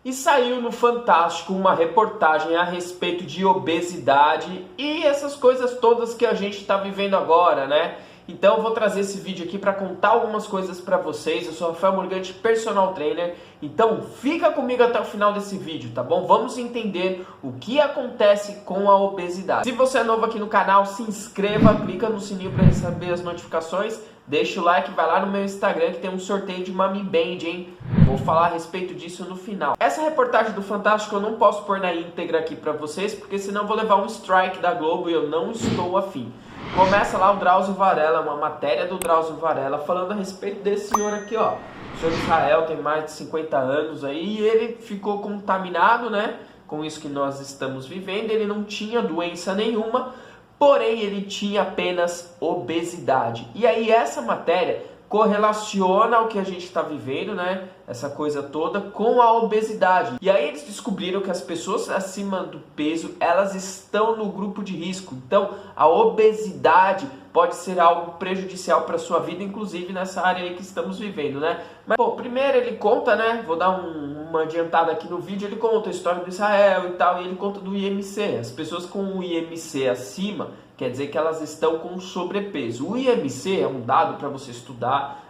E saiu no Fantástico uma reportagem a respeito de obesidade e essas coisas todas que a gente está vivendo agora, né? Então eu vou trazer esse vídeo aqui para contar algumas coisas para vocês. Eu sou Rafael Morgante, personal trainer. Então fica comigo até o final desse vídeo, tá bom? Vamos entender o que acontece com a obesidade. Se você é novo aqui no canal, se inscreva, clica no sininho para receber as notificações. Deixa o like, vai lá no meu Instagram que tem um sorteio de Mami Band, hein? Vou falar a respeito disso no final. Essa reportagem do Fantástico eu não posso pôr na íntegra aqui pra vocês, porque senão eu vou levar um strike da Globo e eu não estou afim. Começa lá o Drauzio Varela, uma matéria do Drauzio Varela, falando a respeito desse senhor aqui, ó. O senhor Israel tem mais de 50 anos aí e ele ficou contaminado, né? Com isso que nós estamos vivendo, ele não tinha doença nenhuma, porém ele tinha apenas obesidade. E aí essa matéria correlaciona o que a gente está vivendo, né? Essa coisa toda com a obesidade. E aí eles descobriram que as pessoas acima do peso, elas estão no grupo de risco. Então, a obesidade pode ser algo prejudicial para a sua vida, inclusive nessa área aí que estamos vivendo, né? Mas, bom, primeiro ele conta, né? Vou dar uma adiantada aqui no vídeo. Ele conta a história do Israel e tal, e ele conta do IMC. As pessoas com o IMC acima, quer dizer que elas estão com sobrepeso. O IMC é um dado para você estudar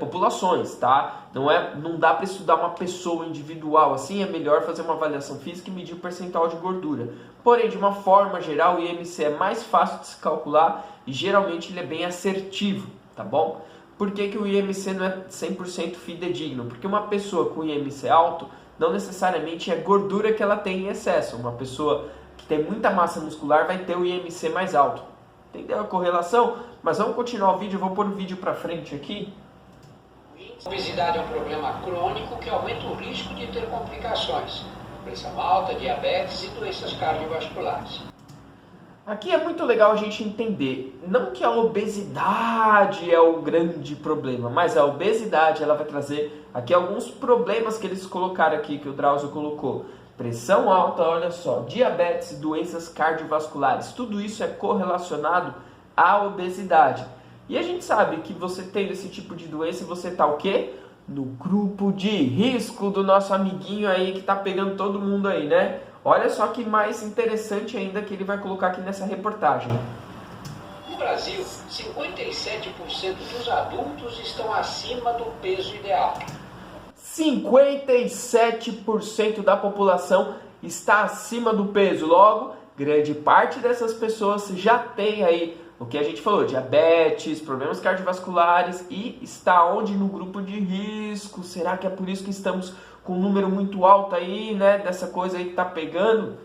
populações, tá? Não dá para estudar uma pessoa individual assim, é melhor fazer uma avaliação física e medir o percentual de gordura. Porém, de uma forma geral, o IMC é mais fácil de se calcular e geralmente ele é bem assertivo, tá bom? Por que que o IMC não é 100% fidedigno? Porque uma pessoa com IMC alto não necessariamente é gordura que ela tem em excesso. Uma pessoa que tem muita massa muscular vai ter o IMC mais alto. Entendeu a correlação? Mas vamos continuar o vídeo, eu vou pôr o vídeo para frente aqui. A obesidade é um problema crônico que aumenta o risco de ter complicações, pressão alta, diabetes e doenças cardiovasculares. Aqui é muito legal a gente entender, não que a obesidade é o grande problema, mas a obesidade ela vai trazer aqui alguns problemas que eles colocaram aqui, que o Drauzio colocou. Pressão alta, olha só, diabetes, doenças cardiovasculares, tudo isso é correlacionado à obesidade. E a gente sabe que você tendo esse tipo de doença, você tá o quê? No grupo de risco do nosso amiguinho aí que tá pegando todo mundo aí, né? Olha só que mais interessante ainda que ele vai colocar aqui nessa reportagem. No Brasil, 57% dos adultos estão acima do peso ideal. 57% da população está acima do peso. Logo, grande parte dessas pessoas já tem aí o que a gente falou, diabetes, problemas cardiovasculares e está onde? No grupo de risco. Será que é por isso que estamos com um número muito alto aí, né? Dessa coisa aí que tá pegando?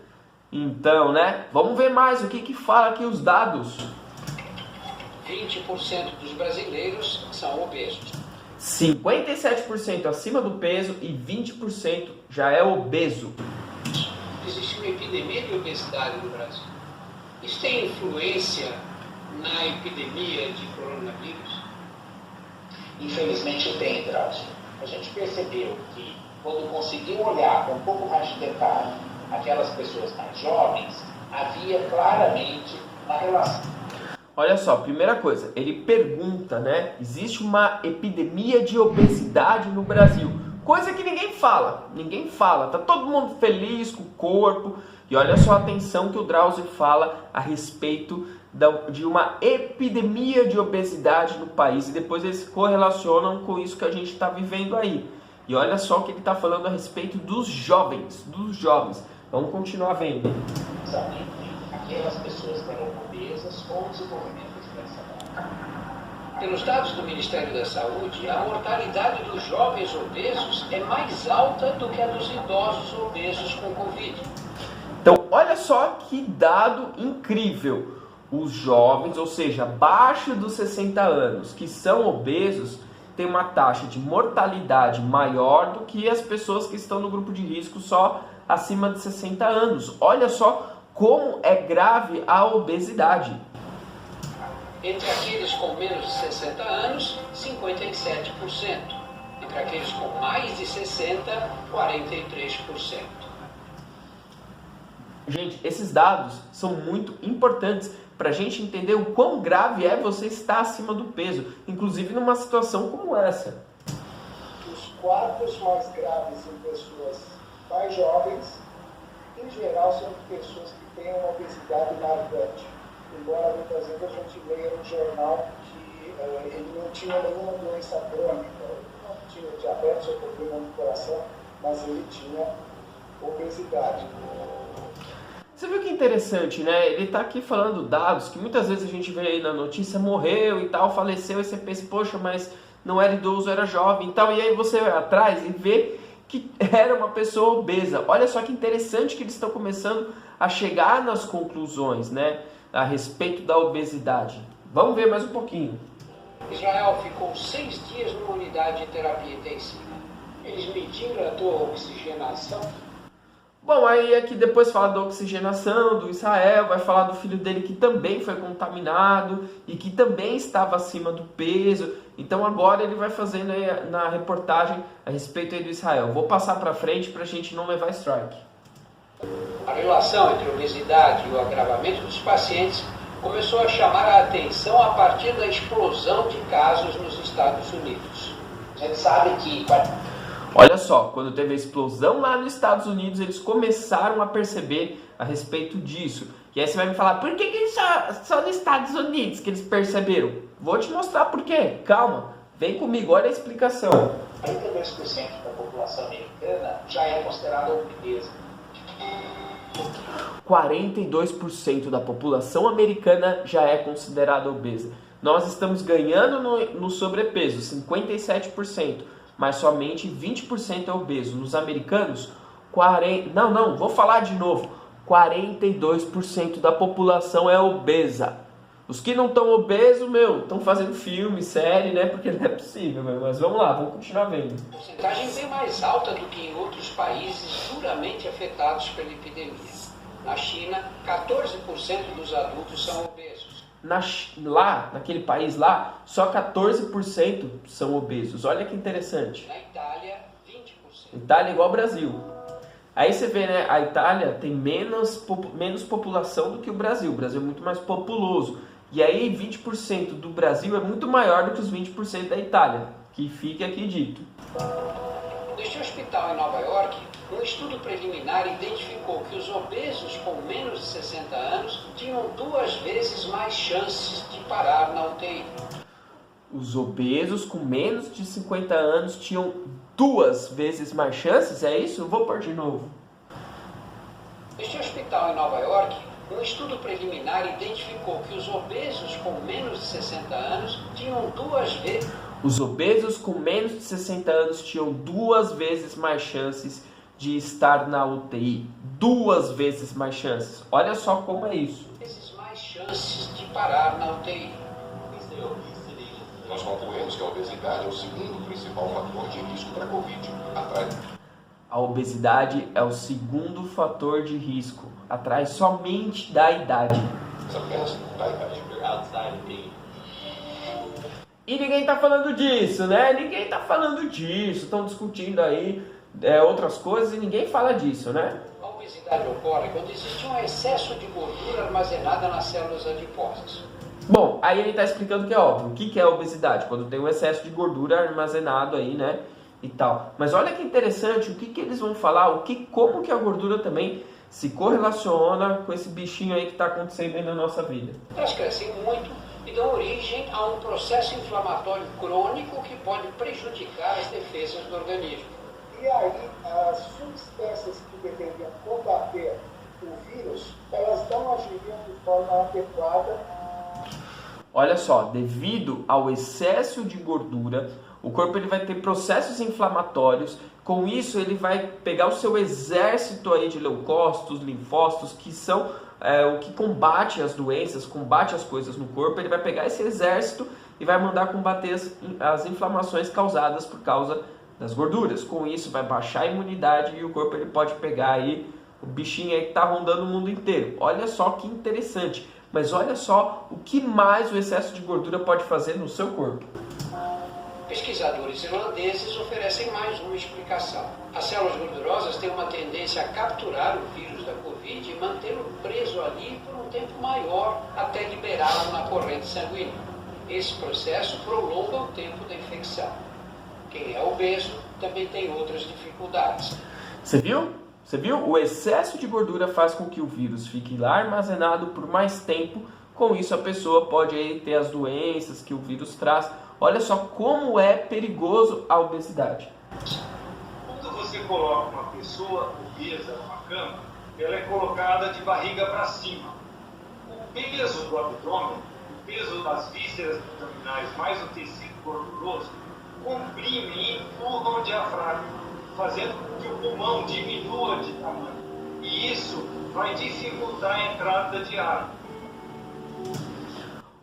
Então, né? Vamos ver mais o que fala aqui os dados. 20% dos brasileiros são obesos. 57% acima do peso e 20% já é obeso. Existe uma epidemia de obesidade no Brasil. Isso tem influência na epidemia de coronavírus? Infelizmente tem, Drauzio. A gente percebeu que quando conseguiu olhar com um pouco mais de detalhe aquelas pessoas mais jovens, havia claramente uma relação. Olha só, primeira coisa, ele pergunta, né? Existe uma epidemia de obesidade no Brasil. Coisa que ninguém fala, tá todo mundo feliz com o corpo. E olha só a atenção que o Drauzio fala a respeito de uma epidemia de obesidade no país. E depois eles correlacionam com isso que a gente está vivendo aí. E olha só o que ele está falando a respeito dos jovens, Vamos continuar vendo. Aquelas pessoas que eram obesas ou desenvolvimento de doença. Pelos dados do Ministério da Saúde, a mortalidade dos jovens obesos é mais alta do que a dos idosos obesos com Covid. Então, olha só que dado incrível. Os jovens, ou seja, abaixo dos 60 anos, que são obesos, têm uma taxa de mortalidade maior do que as pessoas que estão no grupo de risco só acima de 60 anos. Olha só como é grave a obesidade. Entre aqueles com menos de 60 anos, 57%. Entre aqueles com mais de 60, 43%. Gente, esses dados são muito importantes para a gente entender o quão grave é você estar acima do peso, inclusive numa situação como essa. Os quadros mais graves em pessoas mais jovens, em geral, são pessoas que têm uma obesidade marcante. Embora muitas vezes a gente leia no jornal que ele não tinha nenhuma doença crônica, não tinha diabetes ou problema no coração, mas ele tinha obesidade. Você viu que interessante, né? Ele está aqui falando dados que muitas vezes a gente vê aí na notícia, morreu e tal, faleceu, e você pensa, poxa, mas não era idoso, era jovem e tal. E aí você vai atrás e vê que era uma pessoa obesa. Olha só que interessante que eles estão começando a chegar nas conclusões, né? A respeito da obesidade. Vamos ver mais um pouquinho. Israel ficou 6 dias numa unidade de terapia intensiva. Eles mediram a tua oxigenação. Bom, aí aqui depois fala da oxigenação do Israel, vai falar do filho dele que também foi contaminado e que também estava acima do peso. Então agora ele vai fazendo aí na reportagem a respeito aí do Israel. Vou passar para frente para a gente não levar strike. A relação entre a obesidade e o agravamento dos pacientes começou a chamar a atenção a partir da explosão de casos nos Estados Unidos. A gente sabe que... Olha só, quando teve a explosão lá nos Estados Unidos, eles começaram a perceber a respeito disso. E aí você vai me falar, por que só nos Estados Unidos que eles perceberam? Vou te mostrar por quê. Calma, vem comigo, olha a explicação. 32% da população americana já é considerada obesa. 42% da população americana já é considerada obesa. Nós estamos ganhando no sobrepeso, 57%. Mas somente 20% é obeso. Nos americanos, 42% da população é obesa. Os que não estão obesos, estão fazendo filme, série, né? Porque não é possível, mas vamos lá, vamos continuar vendo. A porcentagem bem mais alta do que em outros países duramente afetados pela epidemia. Na China, 14% dos adultos são obesos. Naquele país lá, só 14% são obesos. Olha que interessante. Na Itália, 20%. Itália é igual ao Brasil. Aí você vê, né? A Itália tem menos população do que o Brasil. O Brasil é muito mais populoso. E aí 20% do Brasil é muito maior do que os 20% da Itália. Que fica aqui dito. Neste hospital em Nova York, um estudo preliminar identificou que os obesos com menos de 60 anos tinham 2 vezes mais chances de parar na UTI. Os obesos com menos de 50 anos tinham 2 vezes mais chances? É isso? Eu vou pôr de novo. Neste hospital em Nova York, um estudo preliminar identificou que os obesos com menos de 60 anos tinham 2 vezes... Os obesos com menos de 60 anos tinham 2 vezes mais chances de estar na UTI. 2 vezes mais chances. Olha só como é isso. 2 vezes mais chances de parar na UTI. Nós concluímos que a obesidade é o segundo principal fator de risco para a Covid. A obesidade é o segundo fator de risco, atrás somente da idade. E ninguém está falando disso, né? Ninguém está falando disso. Estão discutindo aí outras coisas e ninguém fala disso, né? A obesidade ocorre quando existe um excesso de gordura armazenada nas células adiposas. Bom, aí ele está explicando que é óbvio. O que é a obesidade? Quando tem um excesso de gordura armazenado aí, né? E tal. Mas olha que interessante, o que eles vão falar, como que a gordura também se correlaciona com esse bichinho aí que está acontecendo aí na nossa vida. Elas crescem muito e dão origem a um processo inflamatório crônico que pode prejudicar as defesas do organismo. E aí, as substâncias que deveriam combater o vírus, elas não agiriam de forma adequada. Olha só, devido ao excesso de gordura, o corpo ele vai ter processos inflamatórios. Com isso, ele vai pegar o seu exército aí de leucócitos, linfócitos, que são o que combate as doenças, combate as coisas no corpo. Ele vai pegar esse exército e vai mandar combater as inflamações causadas por causa das gorduras. Com isso, vai baixar a imunidade e o corpo ele pode pegar aí o bichinho aí que está rondando o mundo inteiro. Olha só que interessante. Mas olha só o que mais o excesso de gordura pode fazer no seu corpo. Pesquisadores irlandeses oferecem mais uma explicação. As células gordurosas têm uma tendência a capturar o vírus da Covid e mantê-lo preso ali por um tempo maior até liberá-lo na corrente sanguínea. Esse processo prolonga o tempo da infecção. Quem é obeso também tem outras dificuldades. Você viu? Você viu? O excesso de gordura faz com que o vírus fique lá armazenado por mais tempo. Com isso a pessoa pode aí ter as doenças que o vírus traz. Olha só como é perigoso a obesidade. Quando você coloca uma pessoa obesa numa cama, ela é colocada de barriga para cima. O peso do abdômen, o peso das vísceras abdominais, mais o tecido gorduroso, comprimem e empurram o diafragma, fazendo com que o pulmão diminua de tamanho. E isso vai dificultar a entrada de ar.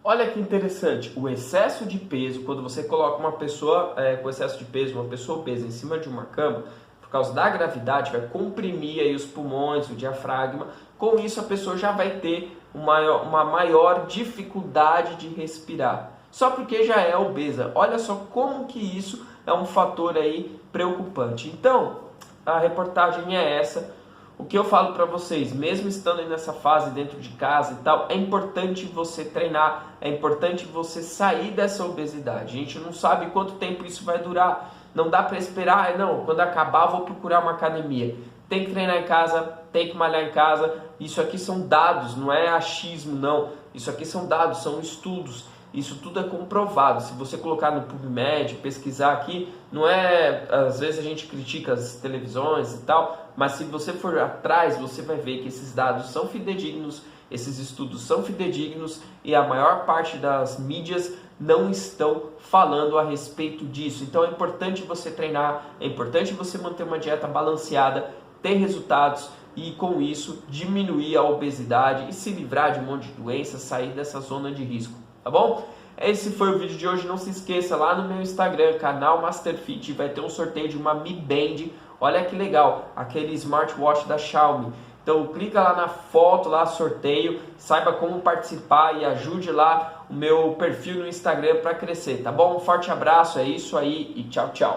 Olha que interessante, o excesso de peso, quando você coloca uma pessoa com excesso de peso, uma pessoa obesa em cima de uma cama, por causa da gravidade, vai comprimir aí os pulmões, o diafragma. Com isso a pessoa já vai ter uma maior dificuldade de respirar, só porque já é obesa. Olha só como que isso é um fator aí preocupante. Então, a reportagem é essa. O que eu falo para vocês, mesmo estando aí nessa fase dentro de casa e tal, é importante você treinar, é importante você sair dessa obesidade. A gente não sabe quanto tempo isso vai durar, não dá para esperar, não, quando acabar vou procurar uma academia. Tem que treinar em casa, tem que malhar em casa. Isso aqui são dados, não é achismo não, isso aqui são dados, são estudos. Isso tudo é comprovado. Se você colocar no PubMed, pesquisar aqui, não é... Às vezes a gente critica as televisões e tal, mas se você for atrás, você vai ver que esses dados são fidedignos, esses estudos são fidedignos e a maior parte das mídias não estão falando a respeito disso. Então é importante você treinar, é importante você manter uma dieta balanceada, ter resultados e com isso diminuir a obesidade e se livrar de um monte de doenças, sair dessa zona de risco. Tá bom? Esse foi o vídeo de hoje. Não se esqueça, lá no meu Instagram, canal Masterfit, vai ter um sorteio de uma Mi Band. Olha que legal, aquele smartwatch da Xiaomi. Então clica lá na foto, lá sorteio, saiba como participar e ajude lá o meu perfil no Instagram para crescer, tá bom? Um forte abraço, é isso aí e tchau, tchau.